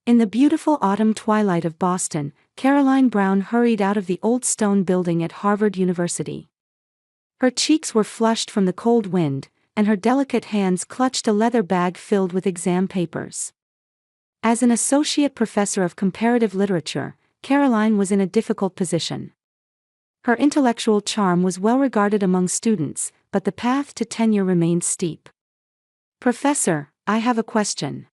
In the beautiful autumn twilight of Boston, Caroline Brown hurried out of the old stone building at Harvard University. Her cheeks were flushed from the cold wind, and her delicate hands clutched a leather bag filled with exam papers. As an associate professor of comparative literature, Caroline was in a difficult position. Her intellectual charm was well regarded among students, but the path to tenure remained steep. "Professor, I have a question."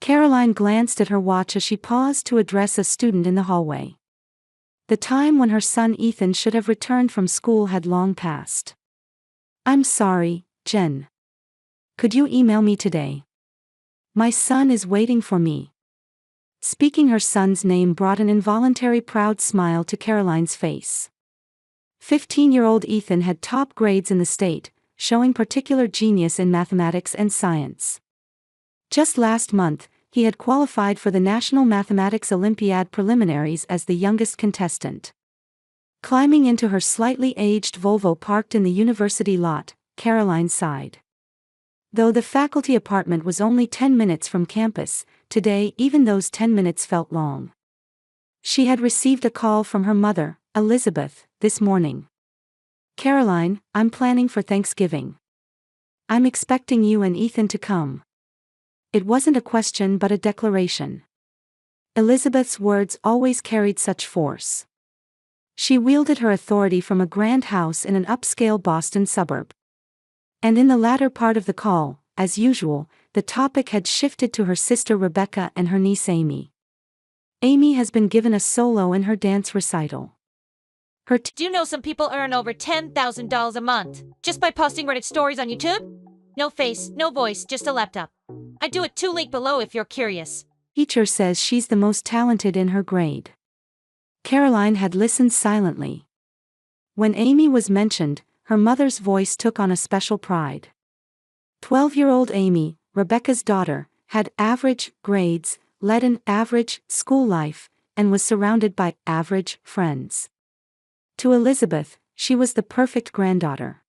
Caroline glanced at her watch as she paused to address a student in the hallway. The time when her son Ethan should have returned from school had long passed. "I'm sorry, Jen. Could you email me today? My son is waiting for me." Speaking her son's name brought an involuntary proud smile to Caroline's face. 15-year-old Ethan had top grades in the state, showing particular genius in mathematics and science. Just last month, he had qualified for the National Mathematics Olympiad preliminaries as the youngest contestant. Climbing into her slightly aged Volvo parked in the university lot, Caroline sighed. Though the faculty apartment was only 10 minutes from campus, today even those 10 minutes felt long. She had received a call from her mother, Elizabeth, this morning. "Caroline, I'm planning for Thanksgiving. I'm expecting you and Ethan to come." It wasn't a question but a declaration. Elizabeth's words always carried such force. She wielded her authority from a grand house in an upscale Boston suburb. And in the latter part of the call, as usual, the topic had shifted to her sister Rebecca and her niece Amy. Amy has been given a solo in her dance recital. Do you know some people earn over $10,000 a month just by posting Reddit stories on YouTube? No face, no voice, just a laptop. I do it too, link below if you're curious. Teacher says she's the most talented in her grade. Caroline had listened silently. When Amy was mentioned, her mother's voice took on a special pride. 12-year-old Amy, Rebecca's daughter, had average grades, led an average school life, and was surrounded by average friends. To Elizabeth, she was the perfect granddaughter.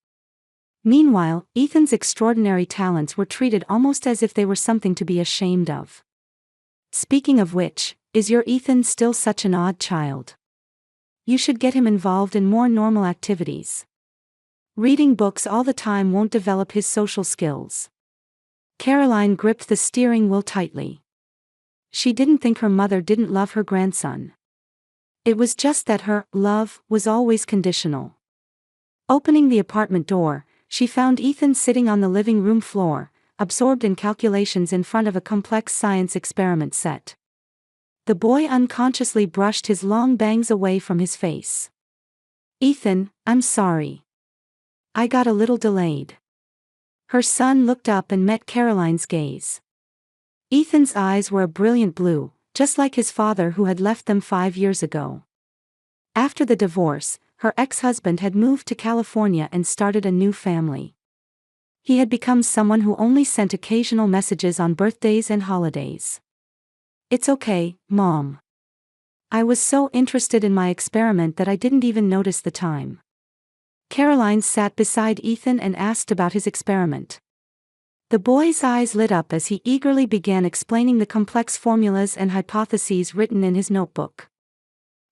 Meanwhile, Ethan's extraordinary talents were treated almost as if they were something to be ashamed of. "Speaking of which, is your Ethan still such an odd child? You should get him involved in more normal activities. Reading books all the time won't develop his social skills." Caroline gripped the steering wheel tightly. She didn't think her mother didn't love her grandson. It was just that her love was always conditional. Opening the apartment door, she found Ethan sitting on the living room floor, absorbed in calculations in front of a complex science experiment set. The boy unconsciously brushed his long bangs away from his face. "Ethan, I'm sorry. I got a little delayed." Her son looked up and met Caroline's gaze. Ethan's eyes were a brilliant blue, just like his father who had left them 5 years ago. After the divorce, her ex-husband had moved to California and started a new family. He had become someone who only sent occasional messages on birthdays and holidays. "It's okay, Mom. I was so interested in my experiment that I didn't even notice the time." Caroline sat beside Ethan and asked about his experiment. The boy's eyes lit up as he eagerly began explaining the complex formulas and hypotheses written in his notebook.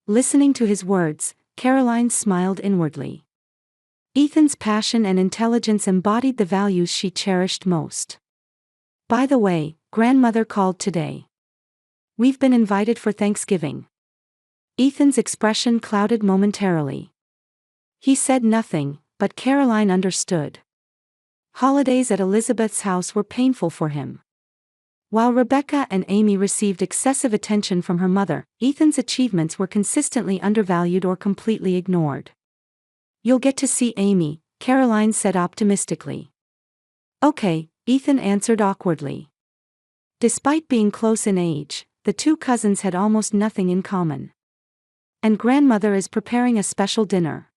Listening to his words, Caroline smiled inwardly. Ethan's passion and intelligence embodied the values she cherished most. "By the way, grandmother called today. We've been invited for Thanksgiving." Ethan's expression clouded momentarily. He said nothing, but Caroline understood. Holidays at Elizabeth's house were painful for him. While Rebecca and Amy received excessive attention from her mother, Ethan's achievements were consistently undervalued or completely ignored. "You'll get to see Amy," Caroline said optimistically. "Okay," Ethan answered awkwardly. Despite being close in age, the two cousins had almost nothing in common. "And grandmother is preparing a special dinner."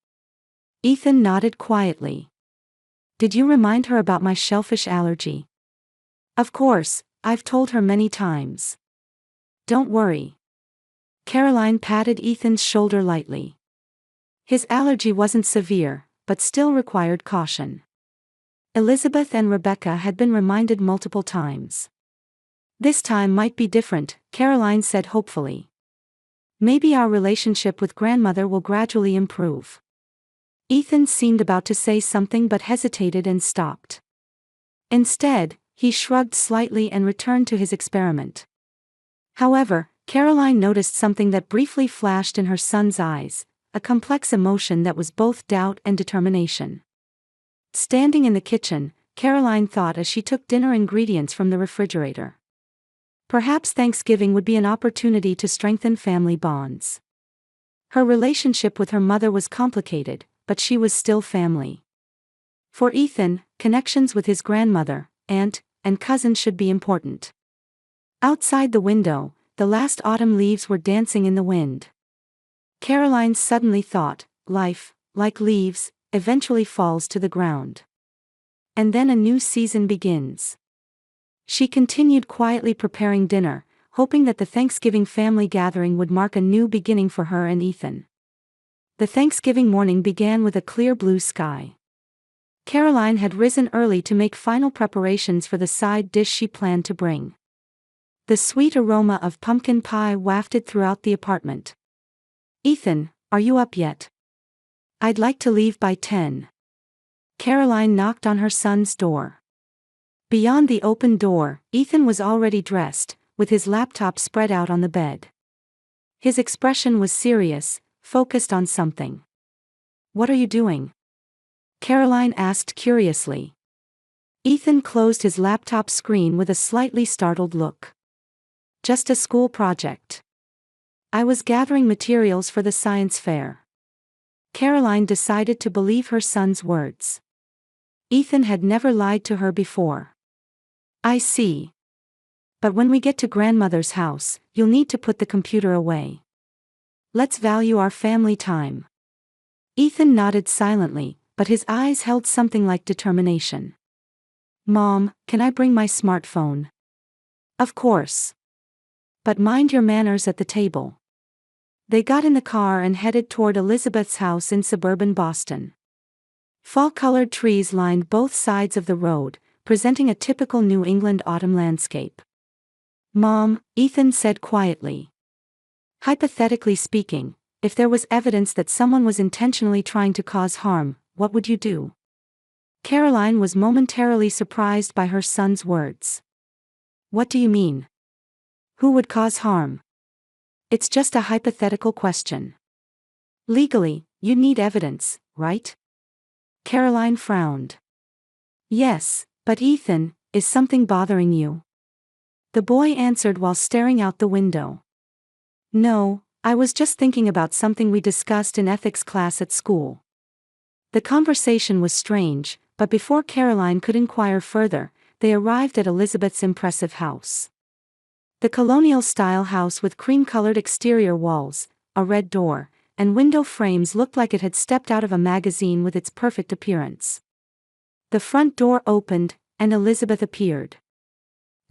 Ethan nodded quietly. "Did you remind her about my shellfish allergy?" "Of course, I've told her many times. Don't worry." Caroline patted Ethan's shoulder lightly. His allergy wasn't severe, but still required caution. Elizabeth and Rebecca had been reminded multiple times. This time might be different, Caroline said hopefully. Maybe our relationship with grandmother will gradually improve. Ethan seemed about to say something but hesitated and stopped. Instead, he shrugged slightly and returned to his experiment. However, Caroline noticed something that briefly flashed in her son's eyes, a complex emotion that was both doubt and determination. Standing in the kitchen, Caroline thought as she took dinner ingredients from the refrigerator. Perhaps Thanksgiving would be an opportunity to strengthen family bonds. Her relationship with her mother was complicated, but she was still family. For Ethan, connections with his grandmother, aunt, and cousin should be important. Outside the window, the last autumn leaves were dancing in the wind. Caroline suddenly thought, life, like leaves, eventually falls to the ground. And then a new season begins. She continued quietly preparing dinner, hoping that the Thanksgiving family gathering would mark a new beginning for her and Ethan. The Thanksgiving morning began with a clear blue sky. Caroline had risen early to make final preparations for the side dish she planned to bring. The sweet aroma of pumpkin pie wafted throughout the apartment. "Ethan, are you up yet? I'd like to leave by 10. Caroline knocked on her son's door. Beyond the open door, Ethan was already dressed, with his laptop spread out on the bed. His expression was serious, focused on something. "What are you doing?" Caroline asked curiously. Ethan closed his laptop screen with a slightly startled look. "Just a school project. I was gathering materials for the science fair." Caroline decided to believe her son's words. Ethan had never lied to her before. "I see. But when we get to grandmother's house, you'll need to put the computer away. Let's value our family time." Ethan nodded silently, but his eyes held something like determination. "Mom, can I bring my smartphone?" "Of course. But mind your manners at the table." They got in the car and headed toward Elizabeth's house in suburban Boston. Fall-colored trees lined both sides of the road, presenting a typical New England autumn landscape. "Mom," Ethan said quietly. "Hypothetically speaking, if there was evidence that someone was intentionally trying to cause harm, what would you do?" Caroline was momentarily surprised by her son's words. "What do you mean? Who would cause harm?" "It's just a hypothetical question. Legally, you need evidence, right?" Caroline frowned. "Yes, but Ethan, is something bothering you?" The boy answered while staring out the window. "No, I was just thinking about something we discussed in ethics class at school." The conversation was strange, but before Caroline could inquire further, they arrived at Elizabeth's impressive house. The colonial-style house with cream-colored exterior walls, a red door, and window frames looked like it had stepped out of a magazine with its perfect appearance. The front door opened, and Elizabeth appeared.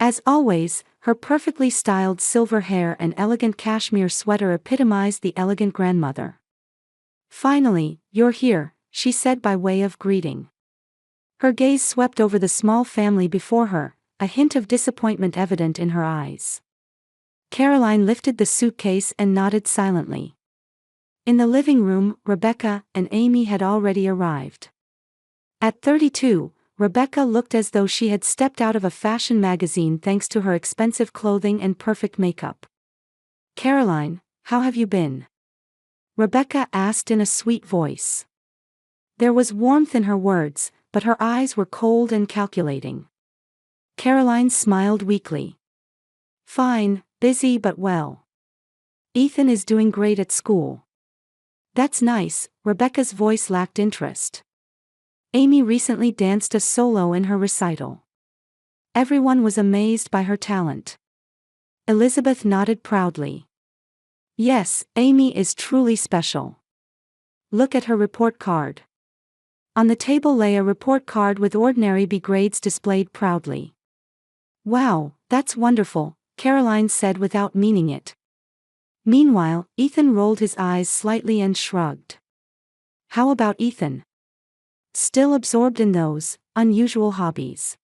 As always, her perfectly styled silver hair and elegant cashmere sweater epitomized the elegant grandmother. "Finally, you're here," she said by way of greeting. Her gaze swept over the small family before her, a hint of disappointment evident in her eyes. Caroline lifted the suitcase and nodded silently. In the living room, Rebecca and Amy had already arrived. At 32, Rebecca looked as though she had stepped out of a fashion magazine thanks to her expensive clothing and perfect makeup. "Caroline, how have you been?" Rebecca asked in a sweet voice. There was warmth in her words, but her eyes were cold and calculating. Caroline smiled weakly. "Fine, busy but well. Ethan is doing great at school." "That's nice," Rebecca's voice lacked interest. "Amy recently danced a solo in her recital. Everyone was amazed by her talent." Elizabeth nodded proudly. "Yes, Amy is truly special. Look at her report card." On the table lay a report card with ordinary B grades displayed proudly. "Wow, that's wonderful," Caroline said without meaning it. Meanwhile, Ethan rolled his eyes slightly and shrugged. "How about Ethan? Still absorbed in those unusual hobbies?"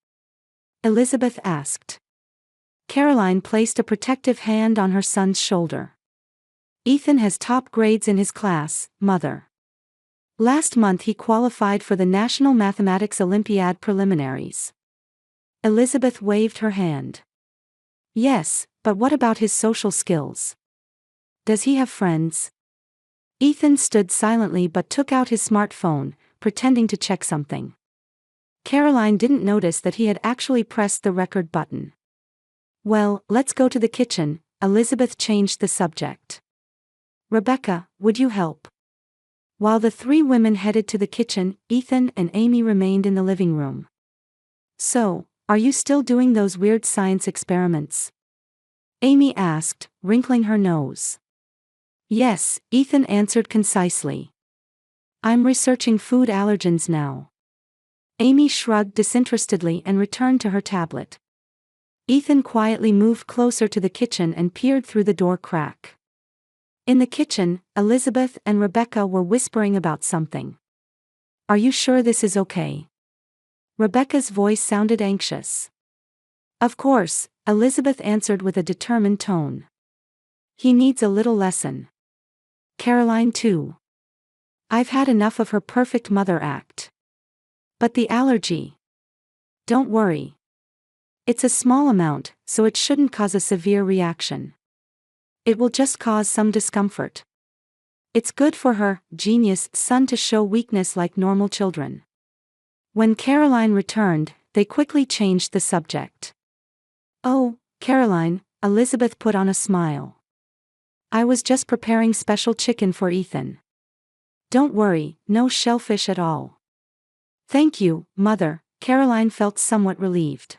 Elizabeth asked. Caroline placed a protective hand on her son's shoulder. Ethan has top grades in his class, Mother. Last month he qualified for the National Mathematics Olympiad preliminaries. Elizabeth waved her hand. Yes, but what about his social skills? Does he have friends? Ethan stood silently but took out his smartphone, pretending to check something. Caroline didn't notice that he had actually pressed the record button. Well, let's go to the kitchen. Elizabeth changed the subject. Rebecca, would you help? While the three women headed to the kitchen, Ethan and Amy remained in the living room. So, are you still doing those weird science experiments? Amy asked, wrinkling her nose. Yes, Ethan answered concisely. I'm researching food allergens now. Amy shrugged disinterestedly and returned to her tablet. Ethan quietly moved closer to the kitchen and peered through the door crack. In the kitchen, Elizabeth and Rebecca were whispering about something. Are you sure this is okay? Rebecca's voice sounded anxious. Of course, Elizabeth answered with a determined tone. He needs a little lesson. Caroline too. I've had enough of her perfect mother act. But the allergy. Don't worry. It's a small amount, so it shouldn't cause a severe reaction. It will just cause some discomfort. It's good for her, genius son to show weakness like normal children. When Caroline returned, they quickly changed the subject. Oh, Caroline, Elizabeth put on a smile. I was just preparing special chicken for Ethan. Don't worry, no shellfish at all. Thank you, Mother. Caroline felt somewhat relieved.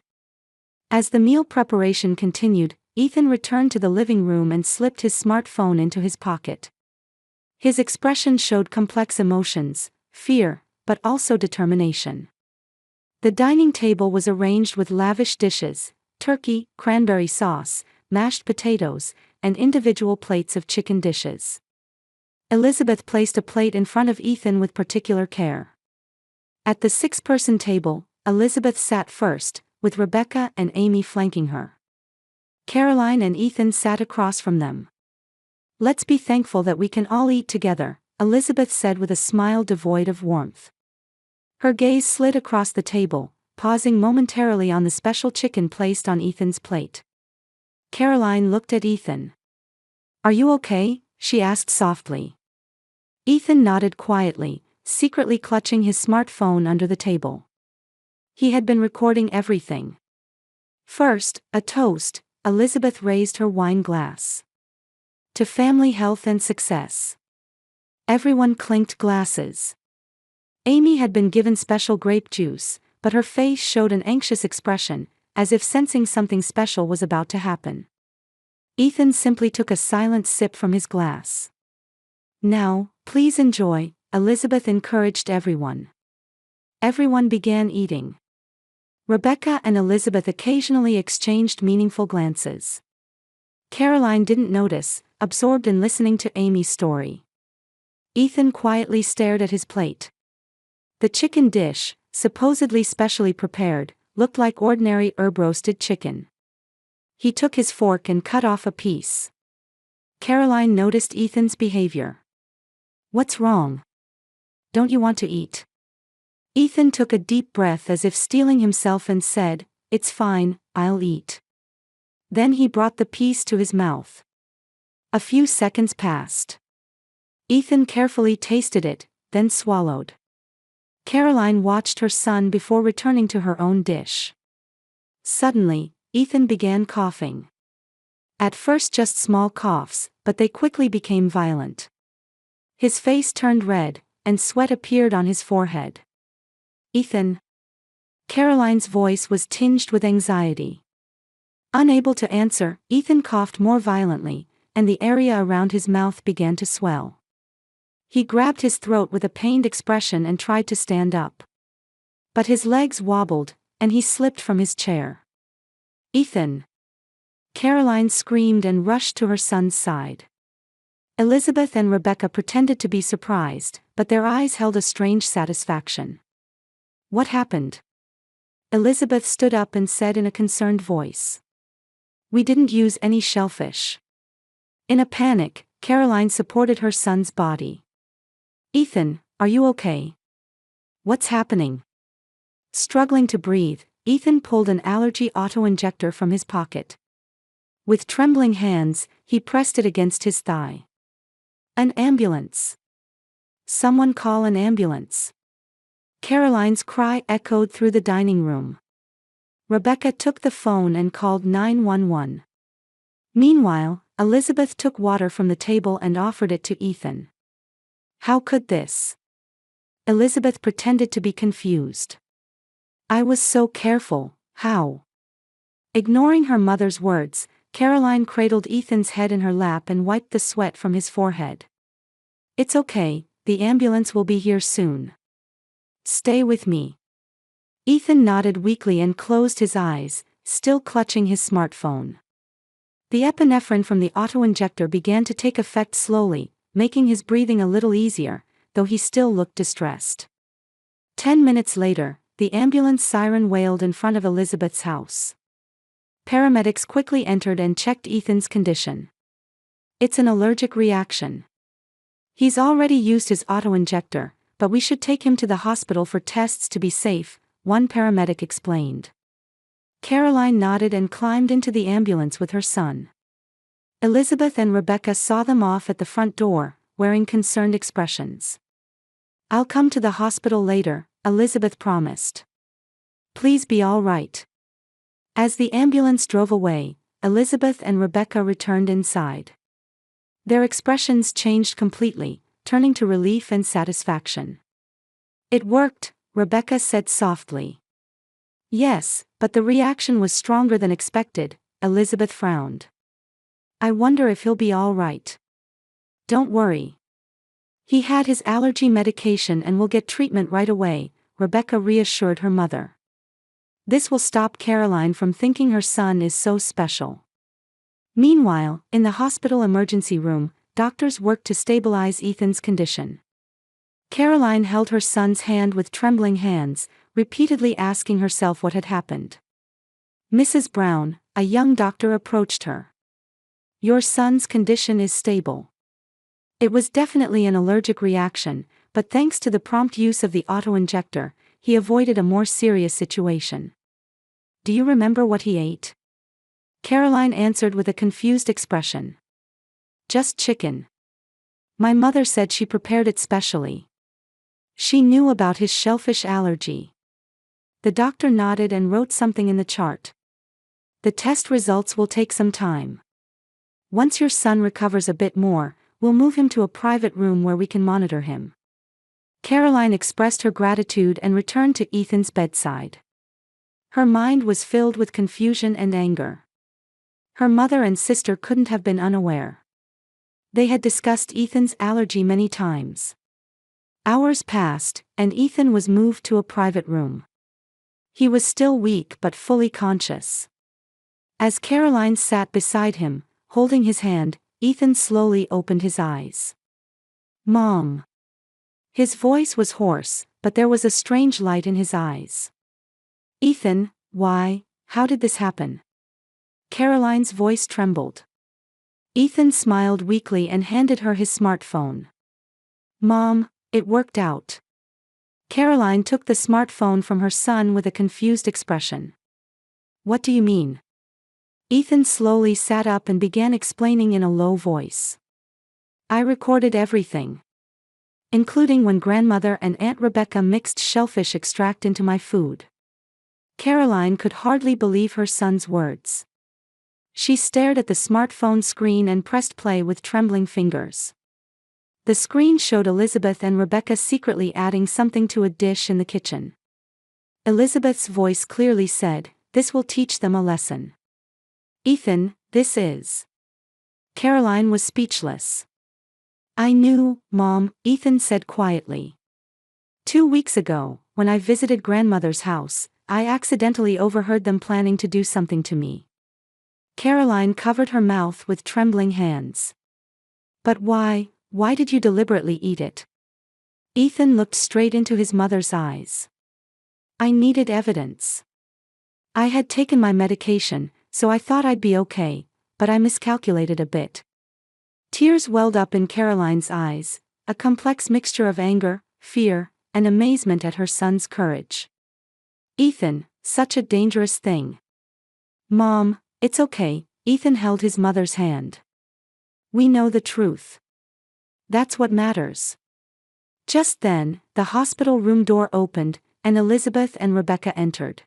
As the meal preparation continued, Ethan returned to the living room and slipped his smartphone into his pocket. His expression showed complex emotions, fear, but also determination. The dining table was arranged with lavish dishes, turkey, cranberry sauce, mashed potatoes, and individual plates of chicken dishes. Elizabeth placed a plate in front of Ethan with particular care. At the six-person table, Elizabeth sat first, with Rebecca and Amy flanking her. Caroline and Ethan sat across from them. Let's be thankful that we can all eat together, Elizabeth said with a smile devoid of warmth. Her gaze slid across the table, pausing momentarily on the special chicken placed on Ethan's plate. Caroline looked at Ethan. Are you okay? She asked softly. Ethan nodded quietly, secretly clutching his smartphone under the table. He had been recording everything. First, a toast, Elizabeth raised her wine glass. To family health and success. Everyone clinked glasses. Amy had been given special grape juice, but her face showed an anxious expression, as if sensing something special was about to happen. Ethan simply took a silent sip from his glass. Now, please enjoy, Elizabeth encouraged everyone. Everyone began eating. Rebecca and Elizabeth occasionally exchanged meaningful glances. Caroline didn't notice, absorbed in listening to Amy's story. Ethan quietly stared at his plate. The chicken dish, supposedly specially prepared, looked like ordinary herb-roasted chicken. He took his fork and cut off a piece. Caroline noticed Ethan's behavior. What's wrong? Don't you want to eat? Ethan took a deep breath as if steeling himself and said, It's fine, I'll eat. Then he brought the piece to his mouth. A few seconds passed. Ethan carefully tasted it, then swallowed. Caroline watched her son before returning to her own dish. Suddenly, Ethan began coughing. At first just small coughs, but they quickly became violent. His face turned red, and sweat appeared on his forehead. Ethan. Caroline's voice was tinged with anxiety. Unable to answer, Ethan coughed more violently, and the area around his mouth began to swell. He grabbed his throat with a pained expression and tried to stand up. But his legs wobbled, and he slipped from his chair. Ethan! Caroline screamed and rushed to her son's side. Elizabeth and Rebecca pretended to be surprised, but their eyes held a strange satisfaction. What happened? Elizabeth stood up and said in a concerned voice. We didn't use any shellfish. In a panic, Caroline supported her son's body. Ethan, are you okay? What's happening? Struggling to breathe, Ethan pulled an allergy auto-injector from his pocket. With trembling hands, he pressed it against his thigh. An ambulance. Someone call an ambulance. Caroline's cry echoed through the dining room. Rebecca took the phone and called 911. Meanwhile, Elizabeth took water from the table and offered it to Ethan. How could this? Elizabeth pretended to be confused. I was so careful, how? Ignoring her mother's words, Caroline cradled Ethan's head in her lap and wiped the sweat from his forehead. It's okay, the ambulance will be here soon. Stay with me. Ethan nodded weakly and closed his eyes, still clutching his smartphone. The epinephrine from the auto-injector began to take effect slowly, making his breathing a little easier, though he still looked distressed. 10 minutes later, the ambulance siren wailed in front of Elizabeth's house. Paramedics quickly entered and checked Ethan's condition. It's an allergic reaction. He's already used his auto-injector, but we should take him to the hospital for tests to be safe, one paramedic explained. Caroline nodded and climbed into the ambulance with her son. Elizabeth and Rebecca saw them off at the front door, wearing concerned expressions. I'll come to the hospital later, Elizabeth promised. Please be all right. As the ambulance drove away, Elizabeth and Rebecca returned inside. Their expressions changed completely, turning to relief and satisfaction. It worked, Rebecca said softly. Yes, but the reaction was stronger than expected, Elizabeth frowned. I wonder if he'll be all right. Don't worry. He had his allergy medication and will get treatment right away, Rebecca reassured her mother. This will stop Caroline from thinking her son is so special. Meanwhile, in the hospital emergency room, doctors worked to stabilize Ethan's condition. Caroline held her son's hand with trembling hands, repeatedly asking herself what had happened. Mrs. Brown, a young doctor, approached her. Your son's condition is stable. It was definitely an allergic reaction, but thanks to the prompt use of the auto-injector, he avoided a more serious situation. Do you remember what he ate? Caroline answered with a confused expression. Just chicken. My mother said she prepared it specially. She knew about his shellfish allergy. The doctor nodded and wrote something in the chart. The test results will take some time. Once your son recovers a bit more, we'll move him to a private room where we can monitor him. Caroline expressed her gratitude and returned to Ethan's bedside. Her mind was filled with confusion and anger. Her mother and sister couldn't have been unaware. They had discussed Ethan's allergy many times. Hours passed, and Ethan was moved to a private room. He was still weak but fully conscious. As Caroline sat beside him, holding his hand, Ethan slowly opened his eyes. Mom. His voice was hoarse, but there was a strange light in his eyes. Ethan, why, how did this happen? Caroline's voice trembled. Ethan smiled weakly and handed her his smartphone. Mom, it worked out. Caroline took the smartphone from her son with a confused expression. What do you mean? Ethan slowly sat up and began explaining in a low voice. I recorded everything. Including when grandmother and Aunt Rebecca mixed shellfish extract into my food. Caroline could hardly believe her son's words. She stared at the smartphone screen and pressed play with trembling fingers. The screen showed Elizabeth and Rebecca secretly adding something to a dish in the kitchen. Elizabeth's voice clearly said, "This will teach them a lesson." Ethan, this is. Caroline was speechless. I knew, Mom, Ethan said quietly. 2 weeks ago, when I visited grandmother's house, I accidentally overheard them planning to do something to me. Caroline covered her mouth with trembling hands. But why did you deliberately eat it? Ethan looked straight into his mother's eyes. I needed evidence. I had taken my medication, so I thought I'd be okay, but I miscalculated a bit. Tears welled up in Caroline's eyes, a complex mixture of anger, fear, and amazement at her son's courage. Ethan, such a dangerous thing. Mom, it's okay, Ethan held his mother's hand. We know the truth. That's what matters. Just then, the hospital room door opened, and Elizabeth and Rebecca entered.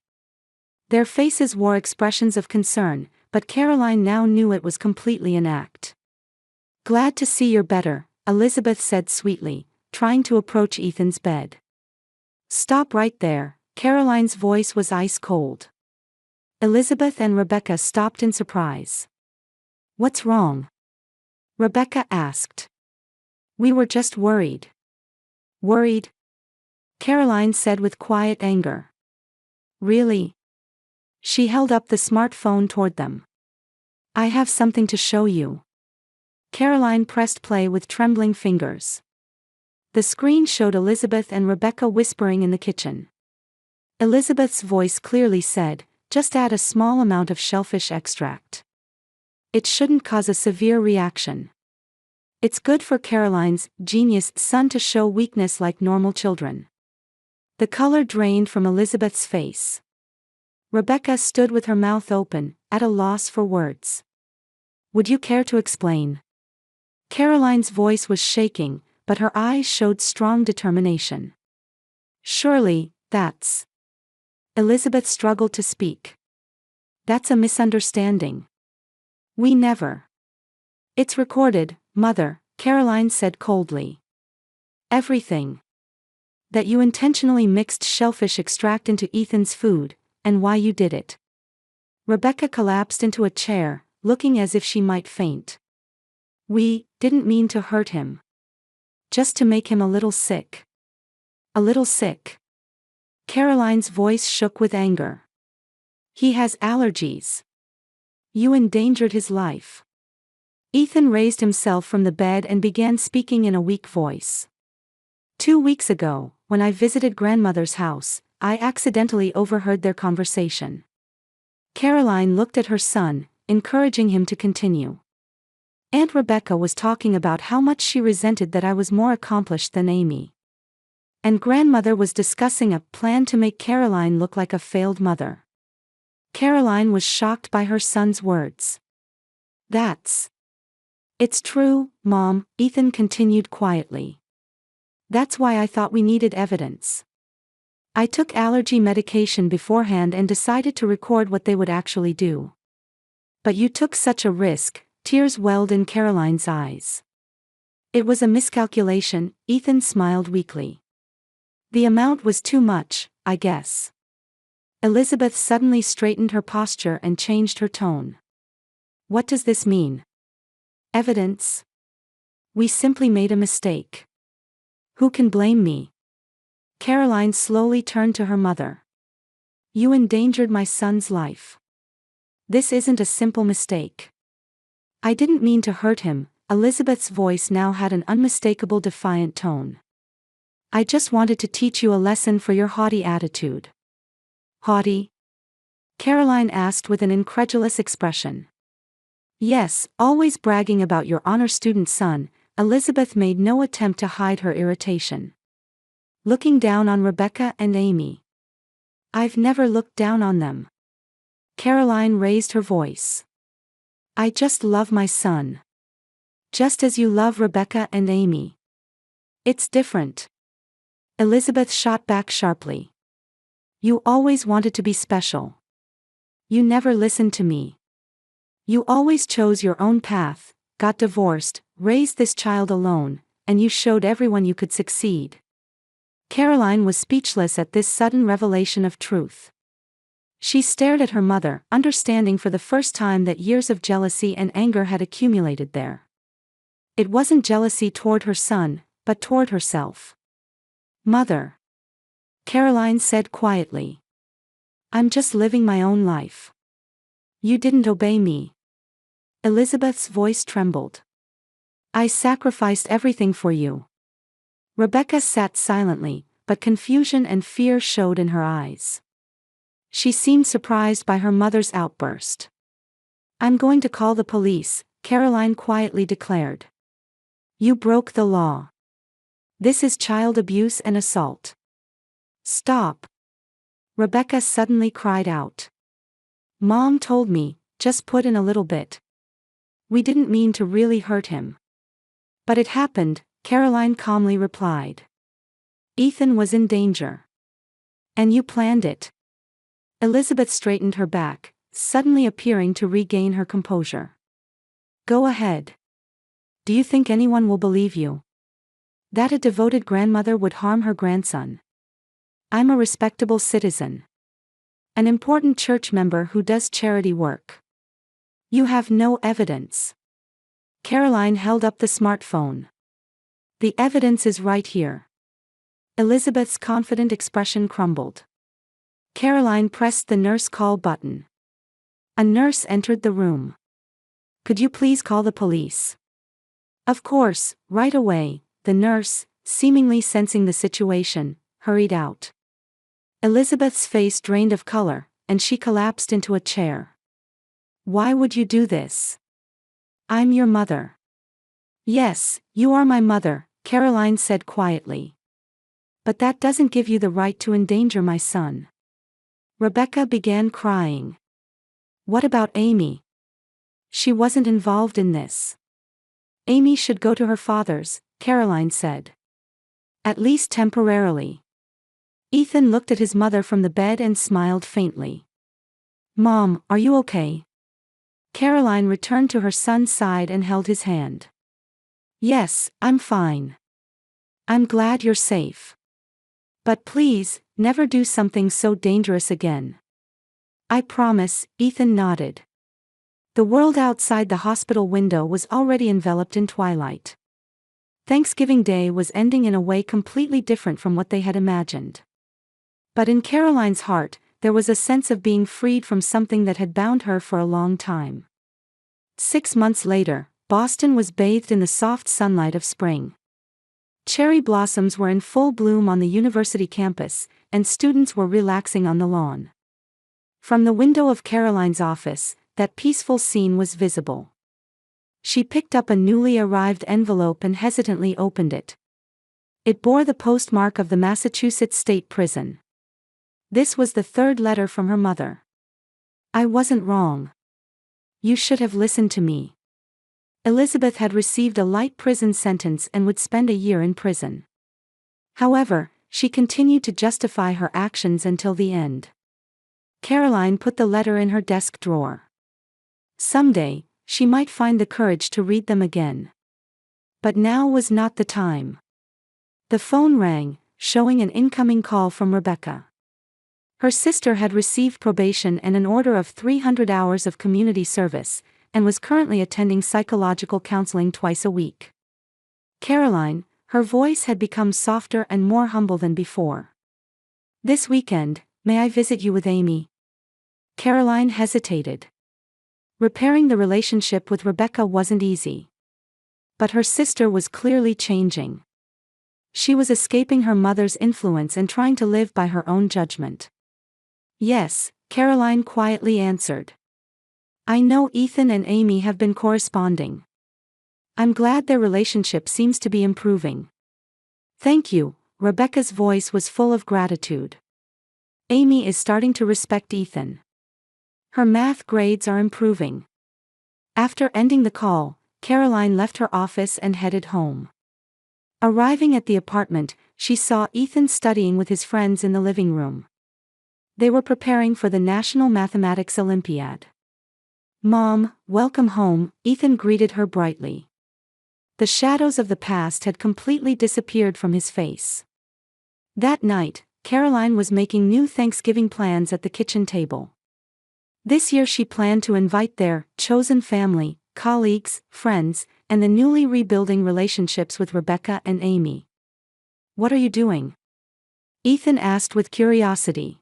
Their faces wore expressions of concern, but Caroline now knew it was completely an act. Glad to see you're better, Elizabeth said sweetly, trying to approach Ethan's bed. Stop right there, Caroline's voice was ice cold. Elizabeth and Rebecca stopped in surprise. What's wrong? Rebecca asked. We were just worried. Worried? Caroline said with quiet anger. Really? She held up the smartphone toward them. I have something to show you. Caroline pressed play with trembling fingers. The screen showed Elizabeth and Rebecca whispering in the kitchen. Elizabeth's voice clearly said, just add a small amount of shellfish extract. It shouldn't cause a severe reaction. It's good for Caroline's genius son to show weakness like normal children. The color drained from Elizabeth's face. Rebecca stood with her mouth open, at a loss for words. Would you care to explain? Caroline's voice was shaking, but her eyes showed strong determination. Surely, that's... Elizabeth struggled to speak. That's a misunderstanding. We never... It's recorded, Mother, Caroline said coldly. Everything. That you intentionally mixed shellfish extract into Ethan's food, and why you did it. Rebecca collapsed into a chair, looking as if she might faint. We didn't mean to hurt him. Just to make him a little sick. A little sick. Caroline's voice shook with anger. He has allergies. You endangered his life. Ethan raised himself from the bed and began speaking in a weak voice. 2 weeks ago, when I visited grandmother's house, I accidentally overheard their conversation. Caroline looked at her son, encouraging him to continue. Aunt Rebecca was talking about how much she resented that I was more accomplished than Amy. And grandmother was discussing a plan to make Caroline look like a failed mother. Caroline was shocked by her son's words. It's true, Mom, Ethan continued quietly. That's why I thought we needed evidence. I took allergy medication beforehand and decided to record what they would actually do. But you took such a risk, tears welled in Caroline's eyes. It was a miscalculation, Ethan smiled weakly. The amount was too much, I guess. Elizabeth suddenly straightened her posture and changed her tone. What does this mean? Evidence? We simply made a mistake. Who can blame me? Caroline slowly turned to her mother. You endangered my son's life. This isn't a simple mistake. I didn't mean to hurt him, Elizabeth's voice now had an unmistakable defiant tone. I just wanted to teach you a lesson for your haughty attitude. Haughty? Caroline asked with an incredulous expression. Yes, always bragging about your honor student son, Elizabeth made no attempt to hide her irritation. Looking down on Rebecca and Amy. I've never looked down on them. Caroline raised her voice. I just love my son. Just as you love Rebecca and Amy. It's different. Elizabeth shot back sharply. You always wanted to be special. You never listened to me. You always chose your own path, got divorced, raised this child alone, and you showed everyone you could succeed. Caroline was speechless at this sudden revelation of truth. She stared at her mother, understanding for the first time that years of jealousy and anger had accumulated there. It wasn't jealousy toward her son, but toward herself. Mother. Caroline said quietly. I'm just living my own life. You didn't obey me. Elizabeth's voice trembled. I sacrificed everything for you. Rebecca sat silently, but confusion and fear showed in her eyes. She seemed surprised by her mother's outburst. I'm going to call the police, Caroline quietly declared. You broke the law. This is child abuse and assault. Stop. Rebecca suddenly cried out. Mom told me, just put in a little bit. We didn't mean to really hurt him. But it happened, Caroline calmly replied. Ethan was in danger. And you planned it. Elizabeth straightened her back, suddenly appearing to regain her composure. Go ahead. Do you think anyone will believe you? That a devoted grandmother would harm her grandson? I'm a respectable citizen. An important church member who does charity work. You have no evidence. Caroline held up the smartphone. The evidence is right here. Elizabeth's confident expression crumbled. Caroline pressed the nurse call button. A nurse entered the room. Could you please call the police? Of course, right away, the nurse, seemingly sensing the situation, hurried out. Elizabeth's face drained of color, and she collapsed into a chair. Why would you do this? I'm your mother. Yes, you are my mother, Caroline said quietly. But that doesn't give you the right to endanger my son. Rebecca began crying. What about Amy? She wasn't involved in this. Amy should go to her father's, Caroline said. At least temporarily. Ethan looked at his mother from the bed and smiled faintly. Mom, are you okay? Caroline returned to her son's side and held his hand. Yes, I'm fine. I'm glad you're safe. But please, never do something so dangerous again. I promise, Ethan nodded. The world outside the hospital window was already enveloped in twilight. Thanksgiving Day was ending in a way completely different from what they had imagined. But in Caroline's heart, there was a sense of being freed from something that had bound her for a long time. 6 months later, Boston was bathed in the soft sunlight of spring. Cherry blossoms were in full bloom on the university campus, and students were relaxing on the lawn. From the window of Caroline's office, that peaceful scene was visible. She picked up a newly arrived envelope and hesitantly opened it. It bore the postmark of the Massachusetts State Prison. This was the third letter from her mother. I wasn't wrong. You should have listened to me. Elizabeth had received a light prison sentence and would spend a year in prison. However, she continued to justify her actions until the end. Caroline put the letter in her desk drawer. Someday, she might find the courage to read them again. But now was not the time. The phone rang, showing an incoming call from Rebecca. Her sister had received probation and an order of 300 hours of community service, and was currently attending psychological counseling twice a week. Caroline, her voice had become softer and more humble than before. This weekend, may I visit you with Amy? Caroline hesitated. Repairing the relationship with Rebecca wasn't easy. But her sister was clearly changing. She was escaping her mother's influence and trying to live by her own judgment. Yes, Caroline quietly answered. I know Ethan and Amy have been corresponding. I'm glad their relationship seems to be improving. Thank you, Rebecca's voice was full of gratitude. Amy is starting to respect Ethan. Her math grades are improving. After ending the call, Caroline left her office and headed home. Arriving at the apartment, she saw Ethan studying with his friends in the living room. They were preparing for the National Mathematics Olympiad. Mom, welcome home, Ethan greeted her brightly. The shadows of the past had completely disappeared from his face. That night, Caroline was making new Thanksgiving plans at the kitchen table. This year she planned to invite their chosen family, colleagues, friends, and the newly rebuilding relationships with Rebecca and Amy. What are you doing? Ethan asked with curiosity.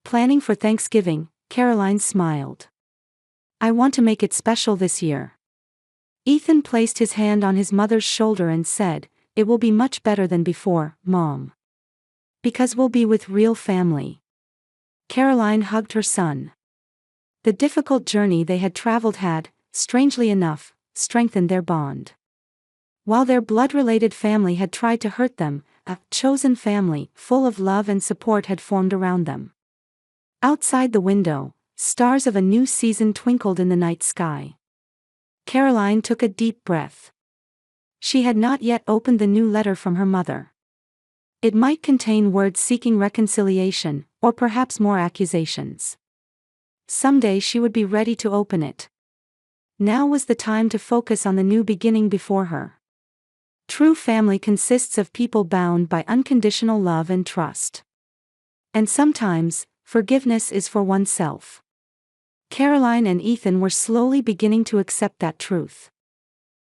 Planning for Thanksgiving, Caroline smiled. I want to make it special this year. Ethan placed his hand on his mother's shoulder and said, It will be much better than before, Mom. Because we'll be with real family. Caroline hugged her son. The difficult journey they had traveled had, strangely enough, strengthened their bond. While their blood-related family had tried to hurt them, a chosen family, full of love and support, had formed around them. Outside the window, stars of a new season twinkled in the night sky. Caroline took a deep breath. She had not yet opened the new letter from her mother. It might contain words seeking reconciliation, or perhaps more accusations. Someday she would be ready to open it. Now was the time to focus on the new beginning before her. True family consists of people bound by unconditional love and trust. And sometimes, forgiveness is for oneself. Caroline and Ethan were slowly beginning to accept that truth.